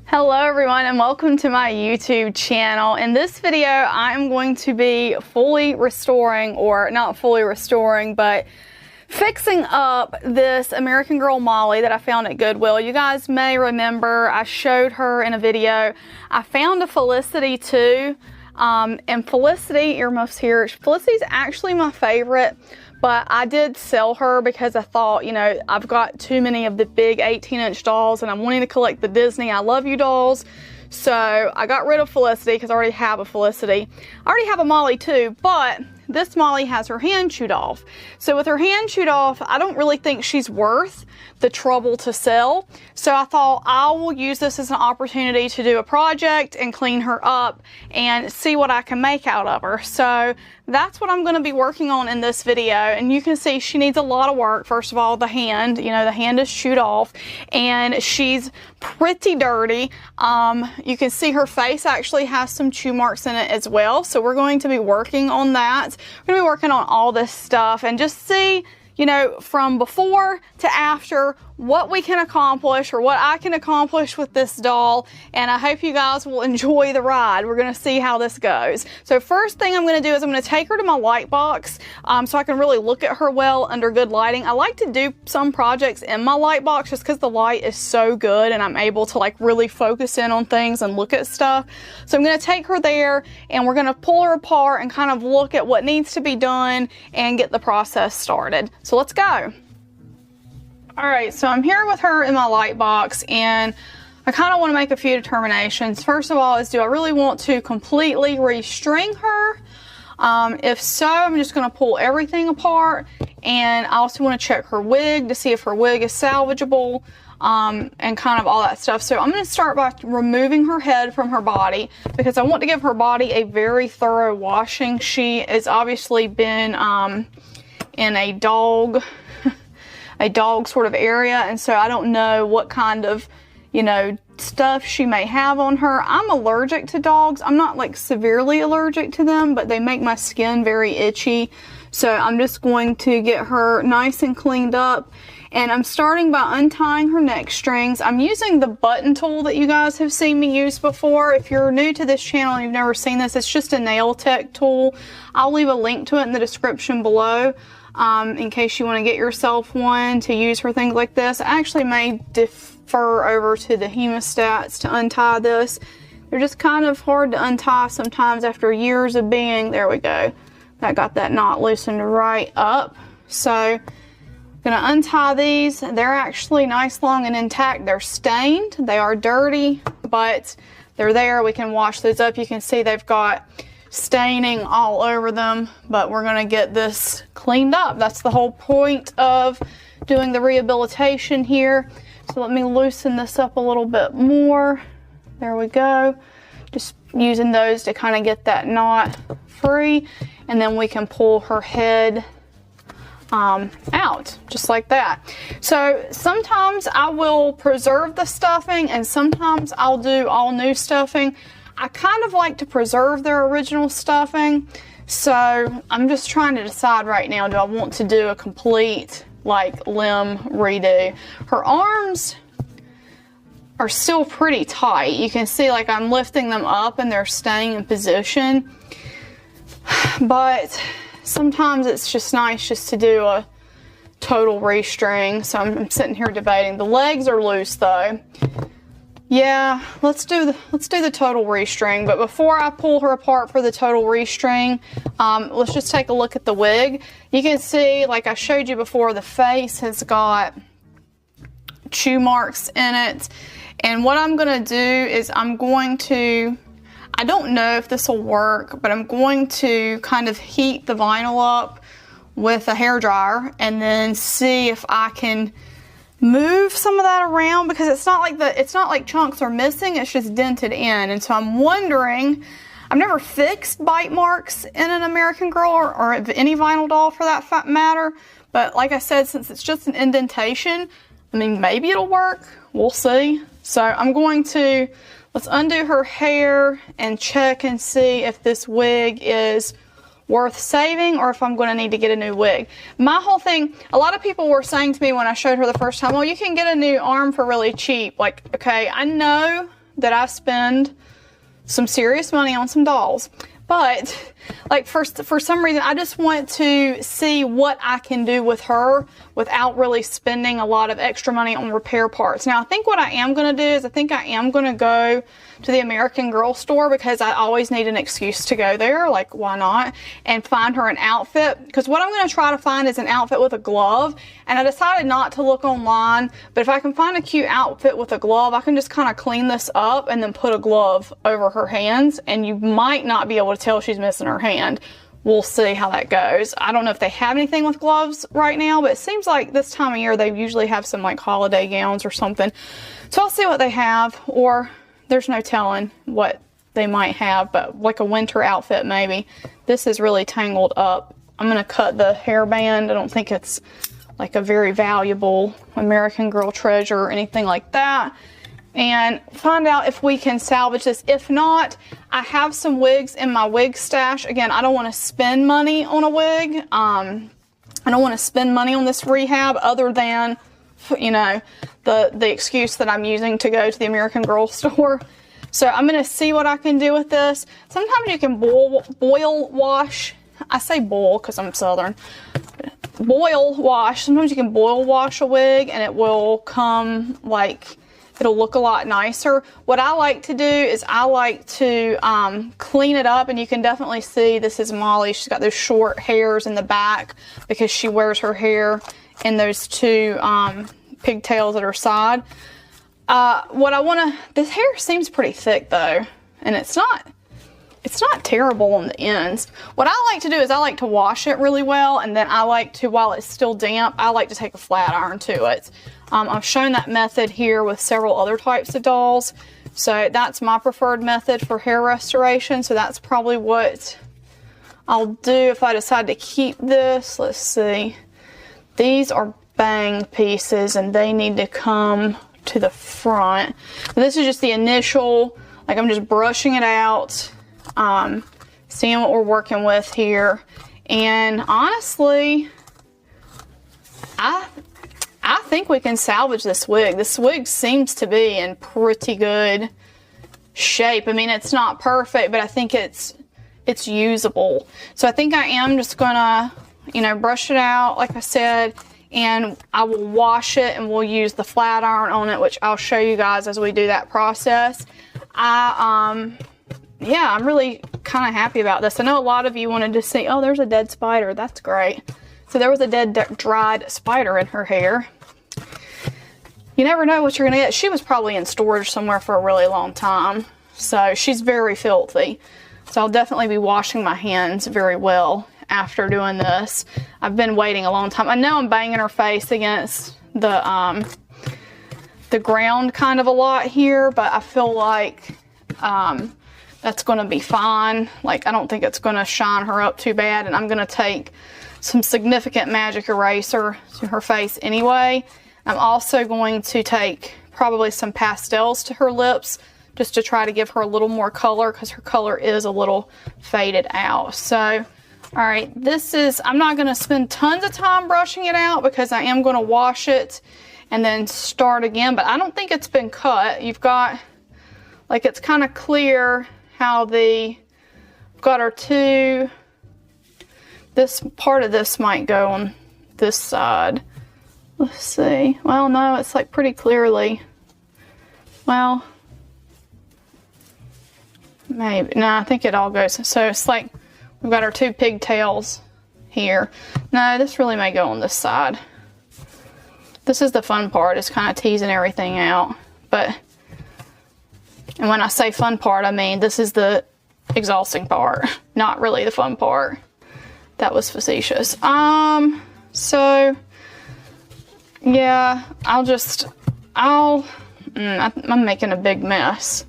Hello everyone and welcome to my YouTube channel. In this video I'm going to be fully restoring, or not fully restoring, but fixing up this American Girl Molly that I found at Goodwill. You guys may remember I showed her in a video. I found a Felicity too, and Felicity, earmuffs here, Felicity's actually my favorite. But I did sell her because I thought, you know, I've got too many of the big 18-inch dolls and I'm wanting to collect the Disney I Love You dolls. So I got rid of Felicity because I already have a Felicity. I already have a Molly too, but this Molly has her hand chewed off. So with her hand chewed off, I don't really think she's worth the trouble to sell. So I thought I will use this as an opportunity to do a project and clean her up and see what I can make out of her. So that's what I'm going to be working on in this video. And you can see she needs a lot of work. First of all, the hand, you know, the hand is chewed off and she's pretty dirty. You can see her face actually has some chew marks in it as well. So we're going to be working on that. We're going to be working on all this stuff and just see, you know, from before to after, what we can accomplish or what I can accomplish with this doll. And I hope you guys will enjoy the ride. We're going to see how this goes. So first thing I'm going to do is I'm going to take her to my light box so I can really look at her well under good lighting. I like to do some projects in my light box just because the light is so good and I'm able to like really focus in on things and look at stuff. So I'm going to take her there and we're going to pull her apart and kind of look at what needs to be done and get the process started. So let's go. All right, so I'm here with her in my light box and I kind of want to make a few determinations. First of all is, do I really want to completely restring her? If so, I'm just going to pull everything apart, and I also want to check her wig to see if her wig is salvageable and kind of all that stuff. So I'm going to start by removing her head from her body because I want to give her body a very thorough washing. She has obviously been in a dog sort of area, and so I don't know what kind of, you know, stuff she may have on her. I'm allergic to dogs. I'm not like severely allergic to them, but they make my skin very itchy. So I'm just going to get her nice and cleaned up, and I'm starting by untying her neck strings. I'm using the button tool that you guys have seen me use before. If you're new to this channel and you've never seen this, it's just a nail tech tool. I'll leave a link to it in the description below. In case you want to get yourself one to use for things like this. I actually may defer over to the hemostats to untie this. They're just kind of hard to untie sometimes after years of being, there we go. That got that knot loosened right up. So I'm gonna untie these. They're actually nice, long, and intact. They're stained, they are dirty, but they're there. We can wash those up. You can see they've got staining all over them, but we're going to get this cleaned up. That's the whole point of doing the rehabilitation here. So let me loosen this up a little bit more. There we go. Just using those to kind of get that knot free, and then we can pull her head out just like that. So sometimes I will preserve the stuffing and sometimes I'll do all new stuffing. I kind of like to preserve their original stuffing, so I'm just trying to decide right now, do I want to do a complete like limb redo? Her arms are still pretty tight. You can see like I'm lifting them up and they're staying in position, but sometimes it's just nice just to do a total restring. So I'm sitting here debating. The legs are loose though. Yeah, let's do the total restring, but before I pull her apart for the total restring, let's just take a look at the wig. You can see, like I showed you before, the face has got chew marks in it, and what I'm going to do is I don't know if this will work, but I'm going to kind of heat the vinyl up with a hairdryer and then see if I can move some of that around, because it's not like chunks are missing, it's just dented in. And so I'm wondering, I've never fixed bite marks in an American Girl or any vinyl doll for that matter, but like I said, since it's just an indentation, I mean, maybe it'll work, we'll see. So I'm going to, let's undo her hair and check and see if this wig is worth saving or if I'm going to need to get a new wig. My whole thing, a lot of people were saying to me when I showed her the first time, well, you can get a new arm for really cheap. Like, okay, I know that I spend some serious money on some dolls. But like for some reason, I just want to see what I can do with her without really spending a lot of extra money on repair parts. Now, I think what I am going to do is I think I am going to go to the American Girl store, because I always need an excuse to go there. Like, why not? And find her an outfit. Because what I'm going to try to find is an outfit with a glove. And I decided not to look online. But if I can find a cute outfit with a glove, I can just kind of clean this up and then put a glove over her hands. And you might not be able to tell she's missing her hand. We'll see how that goes. I don't know if they have anything with gloves right now, but it seems like this time of year they usually have some like holiday gowns or something. So I'll see what they have, or there's no telling what they might have, but like a winter outfit maybe. This is really tangled up. I'm gonna cut the hairband. I don't think it's like a very valuable American Girl treasure or anything like that. And find out if we can salvage this. If not, I have some wigs in my wig stash. Again, I don't want to spend money on a wig. I don't want to spend money on this rehab other than, you know, the excuse that I'm using to go to the American Girl store. So I'm going to see what I can do with this. Sometimes you can boil wash. I say boil because I'm Southern. Boil wash. Sometimes you can boil wash a wig and it will come like, it'll look a lot nicer. What I like to do is I like to clean it up, and you can definitely see this is Molly. She's got those short hairs in the back because she wears her hair in those two pigtails at her side. This hair seems pretty thick though, and it's not terrible on the ends. What I like to do is I like to wash it really well, and then I like to, while it's still damp, I like to take a flat iron to it. I've shown that method here with several other types of dolls. So that's my preferred method for hair restoration. So that's probably what I'll do if I decide to keep this. Let's see. These are bang pieces and they need to come to the front. This is just the initial, like I'm just brushing it out, seeing what we're working with here. And honestly, I think we can salvage this wig. This wig seems to be in pretty good shape. I mean, it's not perfect, but I think it's usable. So I think I am just gonna, you know, brush it out, like I said, and I will wash it and we'll use the flat iron on it, which I'll show you guys as we do that process. Yeah, I'm really kind of happy about this. I know a lot of you wanted to see, oh, there's a dead spider. That's great. So there was a dead, dried spider in her hair. You never know what you're gonna get. She was probably in storage somewhere for a really long time. So she's very filthy. So I'll definitely be washing my hands very well after doing this. I've been waiting a long time. I know I'm banging her face against the ground kind of a lot here, but I feel like that's gonna be fine. Like, I don't think it's gonna shine her up too bad, and I'm gonna take some significant magic eraser to her face anyway. I'm also going to take probably some pastels to her lips just to try to give her a little more color, because her color is a little faded out. So, all right, I'm not gonna spend tons of time brushing it out because I am gonna wash it and then start again, but I don't think it's been cut. You've got, like, it's kind of clear how got our two, this part of this might go on this side. Let's see. Well, no, it's like pretty clearly. Well, maybe. No, I think it all goes. So it's like we've got our two pigtails here. No, this really may go on this side. This is the fun part, is kind of teasing everything out. But, and when I say fun part, I mean this is the exhausting part, not really the fun part. That was facetious. So yeah, I'm making a big mess.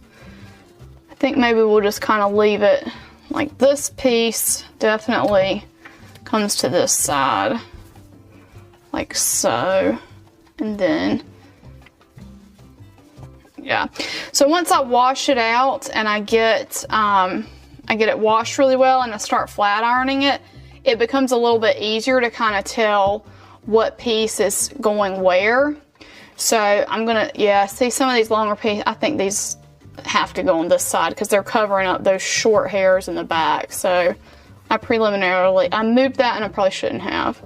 I think maybe we'll just kind of leave it like this piece definitely comes to this side, like so, and then, yeah. So once I wash it out and I get it washed really well and I start flat ironing it, it becomes a little bit easier to kind of tell what piece is going where. So I'm gonna, yeah, see some of these longer pieces, I think these have to go on this side because they're covering up those short hairs in the back. So I moved that, and I probably shouldn't have.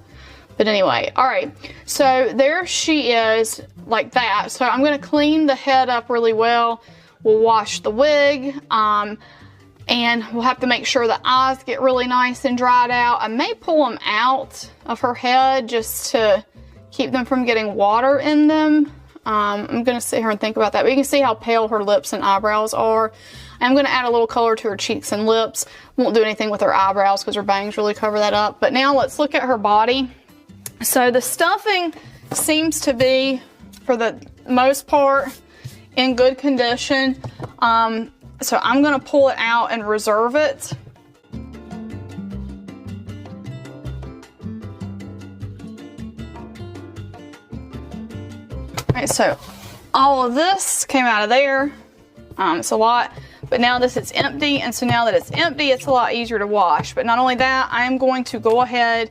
But anyway, all right, so there she is like that. So I'm gonna clean the head up really well. We'll wash the wig, and we'll have to make sure the eyes get really nice and dried out. I may pull them out of her head just to keep them from getting water in them. I'm gonna sit here and think about that, but you can see how pale her lips and eyebrows are. I'm gonna add a little color to her cheeks and lips. Won't do anything with her eyebrows because her bangs really cover that up. But now let's look at her body. So the stuffing seems to be, for the most part, in good condition. So I'm gonna pull it out and reserve it. All right, so all of this came out of there. It's a lot, but now this is empty, and so now that it's empty, it's a lot easier to wash. But not only that, I am going to go ahead,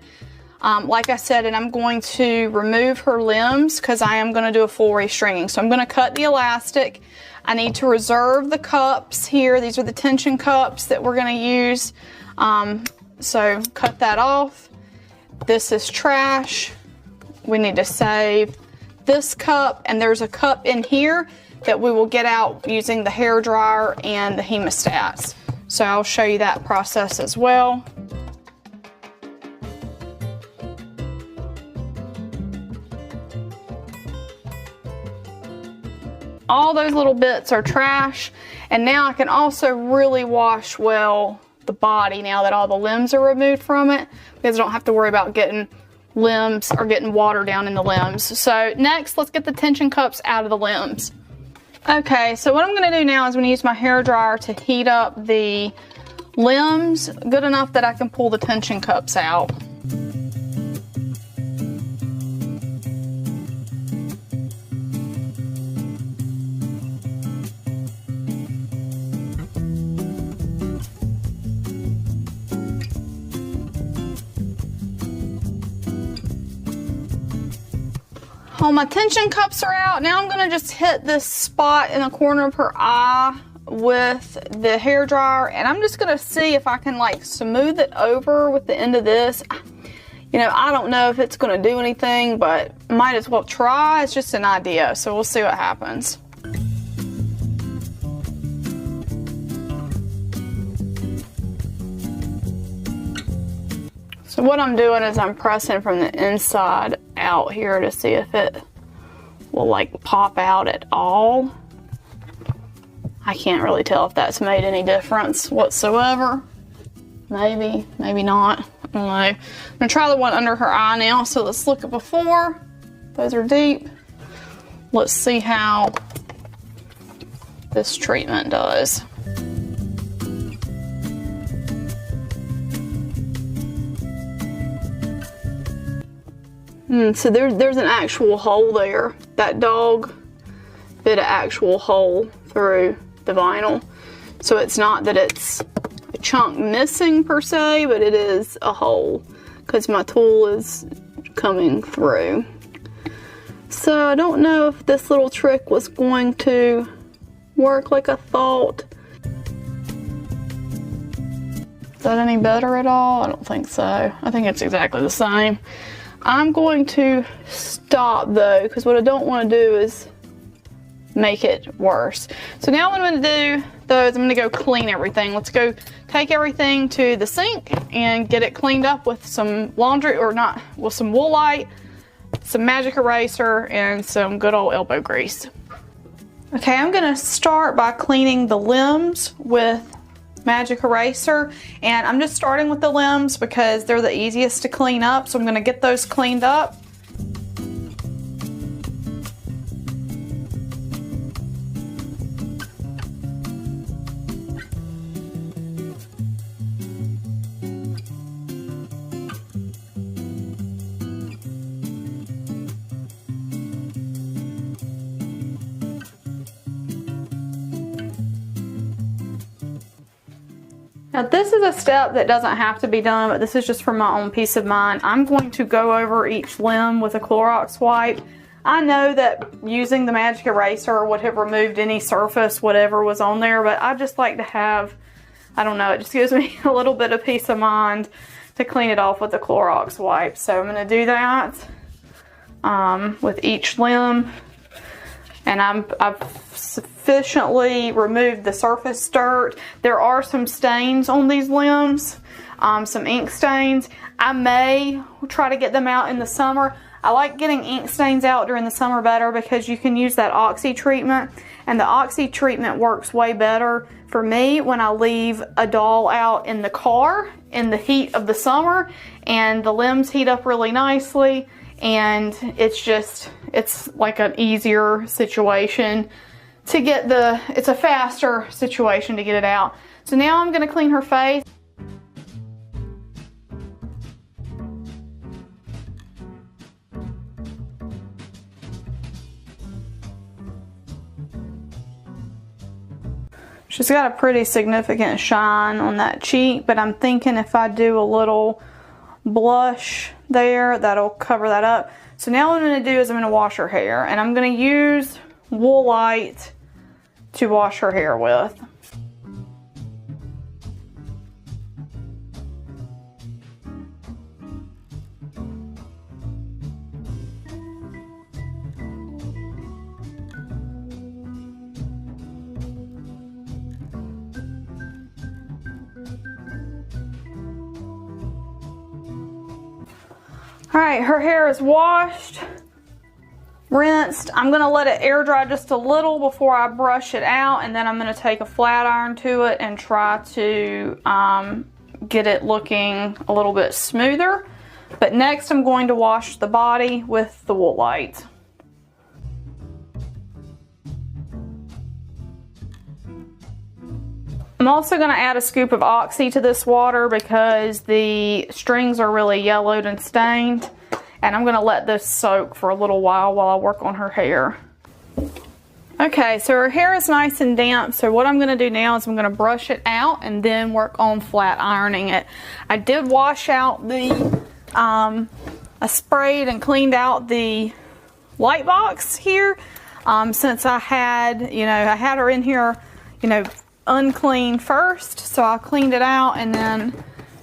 like I said, and I'm going to remove her limbs because I am going to do a full restringing. So I'm going to cut the elastic. I need to reserve the cups here. These are the tension cups that we're going to use. So cut that off. This is trash. We need to save this cup, and there's a cup in here that we will get out using the hair dryer and the hemostats. So I'll show you that process as well. All those little bits are trash, and now I can also really wash well the body now that all the limbs are removed from it, because I don't have to worry about getting limbs or getting water down in the limbs. So next, let's get the tension cups out of the limbs. Okay, so what I'm going to do now is I'm going to use my hair dryer to heat up the limbs good enough that I can pull the tension cups out. All my tension cups are out. Now I'm gonna just hit this spot in the corner of her eye with the hair dryer, and I'm just gonna see if I can like smooth it over with the end of this. You know, I don't know if it's gonna do anything, but might as well try. It's just an idea, so we'll see what happens. So what I'm doing is I'm pressing from the inside out here to see if it will like pop out at all. I can't really tell if that's made any difference whatsoever. Maybe, maybe not. I don't know. I'm gonna try the one under her eye now. So let's look at before. Those are deep. Let's see how this treatment does. So there's an actual hole there. That dog bit an actual hole through the vinyl. So it's not that it's a chunk missing per se, but it is a hole because my tool is coming through. So I don't know if this little trick was going to work like I thought. Is that any better at all? I don't think so. I think it's exactly the same. I'm going to stop though, because what I don't want to do is make it worse. So now what I'm going to do though is I'm going to go clean everything. Let's go take everything to the sink and get it cleaned up with some laundry, or not, with some Woolite, some magic eraser, and some good old elbow grease. Okay, I'm going to start by cleaning the limbs with magic eraser, and I'm just starting with the limbs because they're the easiest to clean up, so I'm going to get those cleaned up. Now this is a step that doesn't have to be done, but this is just for my own peace of mind. I'm going to go over each limb with a Clorox wipe. I know that using the magic eraser would have removed any surface, whatever was on there, but I just like to have, I don't know, it just gives me a little bit of peace of mind to clean it off with the Clorox wipe. So I'm going to do that with each limb. And I've sufficiently removed the surface dirt. There are some stains on these limbs, some ink stains. I may try to get them out in the summer. I like getting ink stains out during the summer better because you can use that oxy treatment, and the oxy treatment works way better for me when I leave a doll out in the car in the heat of the summer, and the limbs heat up really nicely, and it's like an easier situation to get it's a faster situation to get it out. So now I'm going to clean her face. She's got a pretty significant shine on that cheek, but I'm thinking if I do a little blush there, that'll cover that up. So now what I'm going to do is I'm going to wash her hair, and I'm going to use Woolite to wash her hair with. Alright, her hair is washed, rinsed. I'm going to let it air dry just a little before I brush it out, and then I'm going to take a flat iron to it and try to get it looking a little bit smoother. But next I'm going to wash the body with the Woolite. I'm also going to add a scoop of Oxy to this water because the strings are really yellowed and stained. And I'm going to let this soak for a little while I work on her hair. Okay, so her hair is nice and damp. So what I'm going to do now is I'm going to brush it out and then work on flat ironing it. I did wash out the, I sprayed and cleaned out the light box here. Since I had, I had her in here, unclean first, so I cleaned it out, and then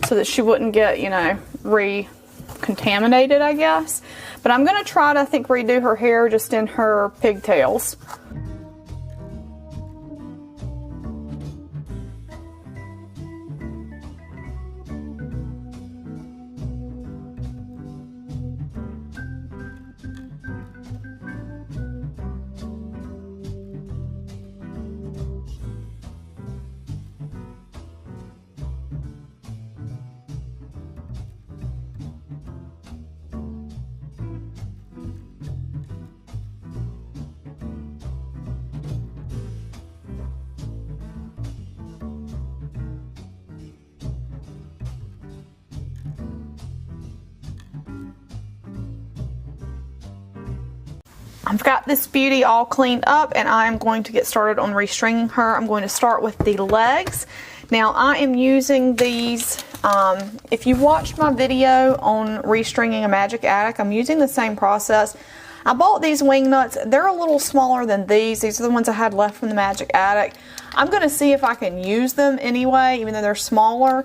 so that she wouldn't get re-contaminated, I guess. But I'm gonna try to, I think, redo her hair just in her pigtails. I've got this beauty all cleaned up, and I'm going to get started on restringing her. I'm going to start with the legs. Now I am using these, if you watched my video on restringing a Magic Attic, I'm using the same process. I bought these wing nuts. They're a little smaller than these. These are the ones I had left from the Magic Attic. I'm going to see if I can use them anyway, even though they're smaller.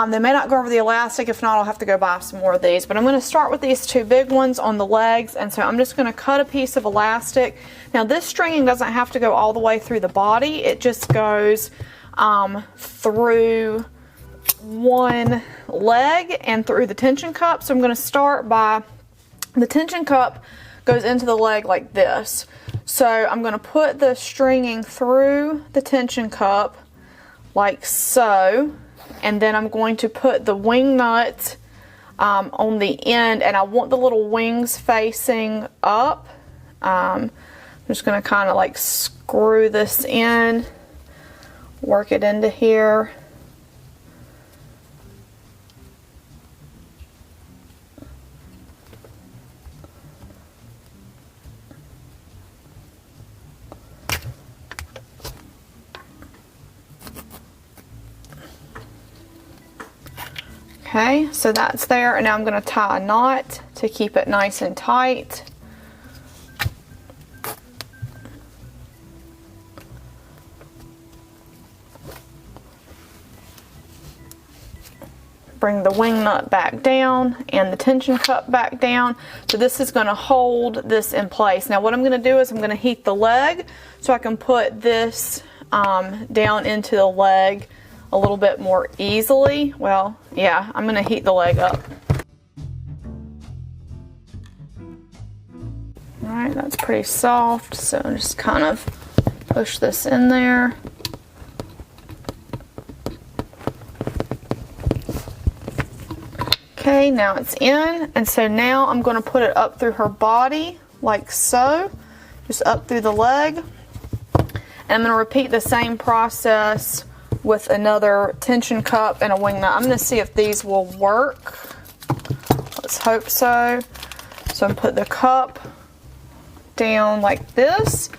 They may not go over the elastic. If not, I'll have to go buy some more of these. But I'm going to start with these two big ones on the legs. And so I'm just going to cut a piece of elastic. Now this stringing doesn't have to go all the way through the body. It just goes through one leg and through the tension cup. So I'm going to start by, the tension cup goes into the leg like this. So I'm going to put the stringing through the tension cup like so. And then I'm going to put the wing nut on the end, and I want the little wings facing up. I'm just going to kind of like screw this in, work it into here. Okay, so that's there, and now I'm going to tie a knot to keep it nice and tight. bring the wing nut back down and the tension cup back down. So this is going to hold this in place. Now what I'm going to do is I'm going to heat the leg so I can put this down into the leg a little bit more easily. Well, yeah, I'm going to heat the leg up. All right, that's pretty soft, so just kind of push this in there. Okay, now it's in, and so now I'm going to put it up through her body like so, just up through the leg. And I'm going to repeat the same process with another tension cup and a wing nut. I'm going to see if these will work. Let's hope so. So I'm going to put the cup down like this,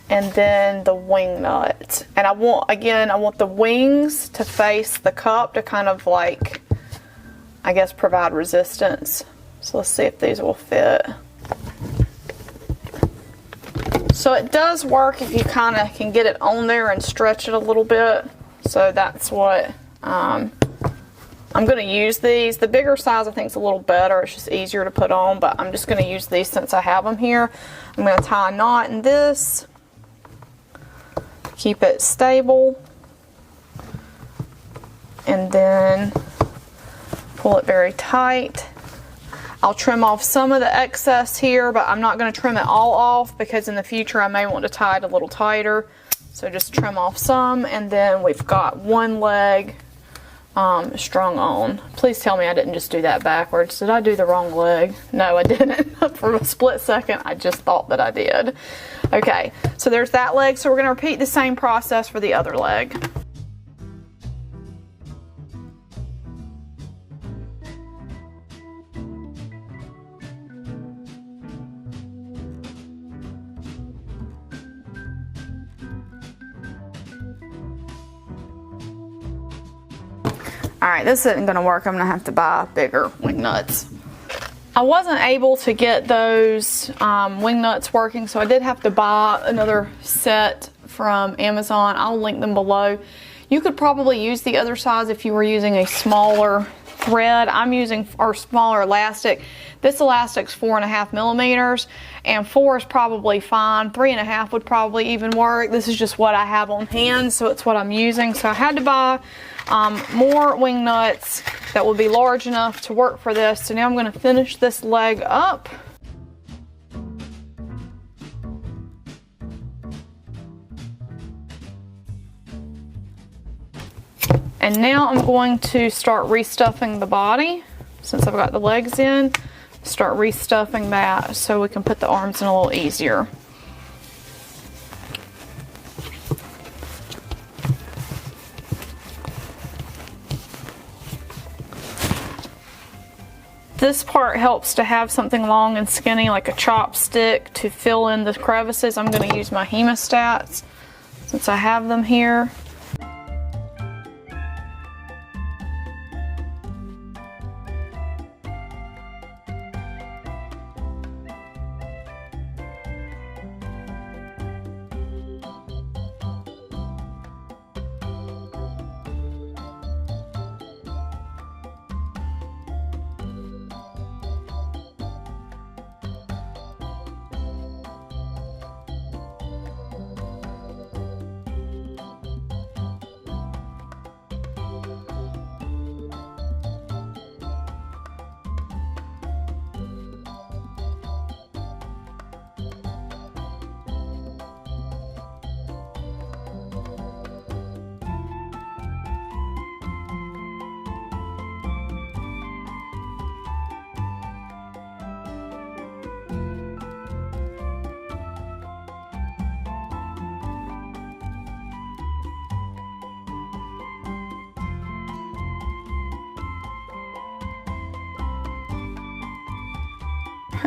and then the wing nut. And I want the wings to face the cup to kind of like, I guess, provide resistance. So let's see if these will fit. So it does work if you kind of can get it on there and stretch it a little bit. So that's what I'm going to use these. The bigger size I think is a little better. It's just easier to put on, but I'm just going to use these since I have them here. I'm going to tie a knot in this. Keep it stable. And then pull it very tight. I'll trim off some of the excess here, but I'm not going to trim it all off because in the future I may want to tie it a little tighter. So just trim off some, and then we've got one leg strung on. Please tell me I didn't just do that backwards. Did I do the wrong leg? No, I didn't. For a split second, I just thought that I did. Okay, so there's that leg. So we're going to repeat the same process for the other leg. Alright, this isn't going to work. I'm going to have to buy bigger wing nuts. I wasn't able to get those wing nuts working, so I did have to buy another set from Amazon. I'll link them below. You could probably use the other size if you were using a smaller thread. I'm using our smaller elastic. This elastic's 4.5 millimeters, and 4 is probably fine. 3.5 would probably even work. This is just what I have on hand, so it's what I'm using. So I had to buy more wing nuts that will be large enough to work for this. So now I'm going to finish this leg up. And now I'm going to start restuffing the body. Since I've got the legs in, start restuffing that so we can put the arms in a little easier. This part helps to have something long and skinny like a chopstick to fill in the crevices. I'm going to use my hemostats since I have them here.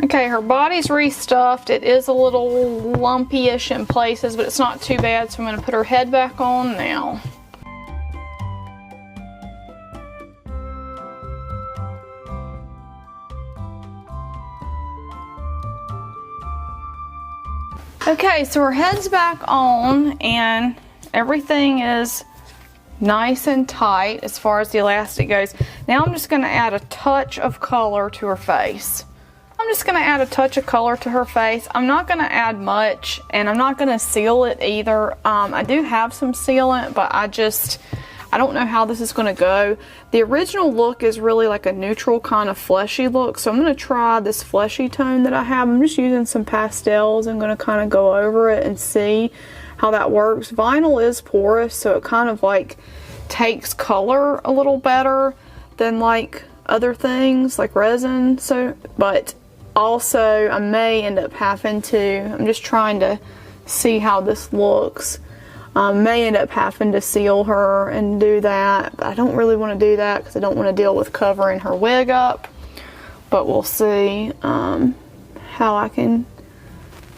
Okay, her body's restuffed. It is a little lumpy-ish in places, but it's not too bad, so I'm going to put her head back on now. Okay, so her head's back on, and everything is nice and tight as far as the elastic goes. Now I'm just going to add a touch of color to her face. I'm just going to add a touch of color to her face. I'm not going to add much, and I'm not going to seal it either. I do have some sealant, but I don't know how this is going to go. The original look is really like a neutral kind of fleshy look, so I'm going to try this fleshy tone that I have. I'm just using some pastels. I'm going to kind of go over it and see how that works. Vinyl is porous, so it kind of like takes color a little better than like other things like resin. So, but also I may end up having to, I'm just trying to see how this looks. May end up having to seal her and do that, but I don't really want to do that because I don't want to deal with covering her wig up. But we'll see how I can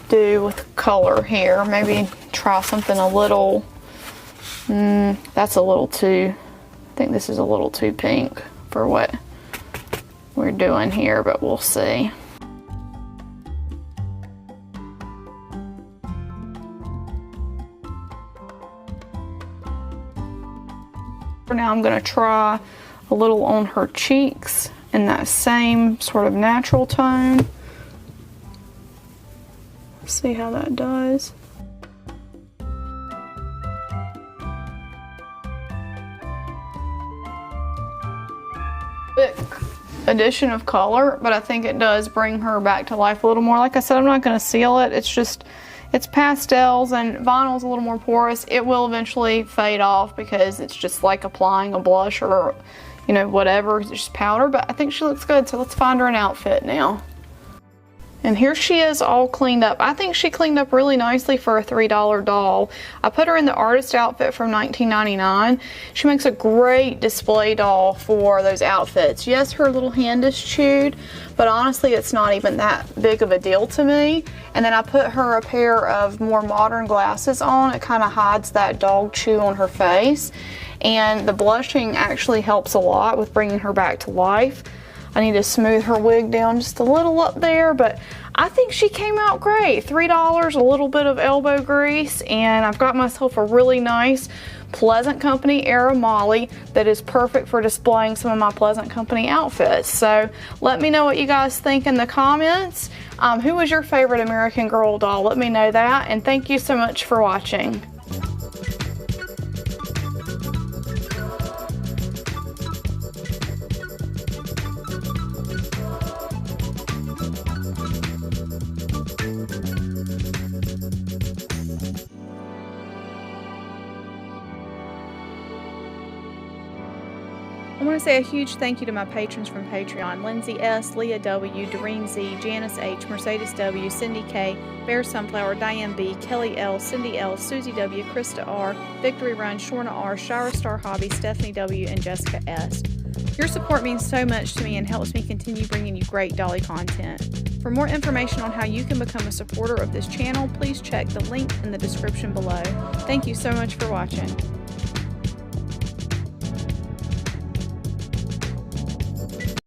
do with color here. Maybe try something a little, that's a little too, I think this is a little too pink for what we're doing here, but we'll see. For now, I'm going to try a little on her cheeks in that same sort of natural tone. See how that does. Quick addition of color, but I think it does bring her back to life a little more. Like I said, I'm not going to seal it. It's pastels, and vinyl's a little more porous. It will eventually fade off because it's just like applying a blush or, you know, whatever. It's just powder, but I think she looks good. So let's find her an outfit now. And here she is all cleaned up. I think she cleaned up really nicely for a $3 doll. I put her in the artist outfit from $19.99. She makes a great display doll for those outfits. Yes, her little hand is chewed, but honestly, it's not even that big of a deal to me. And then I put her a pair of more modern glasses on. It kind of hides that dog chew on her face. And the blushing actually helps a lot with bringing her back to life. I need to smooth her wig down just a little up there, but I think she came out great. $3, a little bit of elbow grease, and I've got myself a really nice Pleasant Company era Molly that is perfect for displaying some of my Pleasant Company outfits. So let me know what you guys think in the comments. Who was your favorite American Girl doll? Let me know that, and thank you so much for watching. I want to say a huge thank you to my patrons from Patreon: Lindsay S., Leah W., Doreen Z., Janice H., Mercedes W., Cindy K., Bear Sunflower, Diane B., Kelly L., Cindy L., Susie W., Krista R., Victory Run, Shorna R., Shire Star Hobby, Stephanie W., and Jessica S. Your support means so much to me and helps me continue bringing you great dolly content. For more information on how you can become a supporter of this channel, please check the link in the description below. Thank you so much for watching.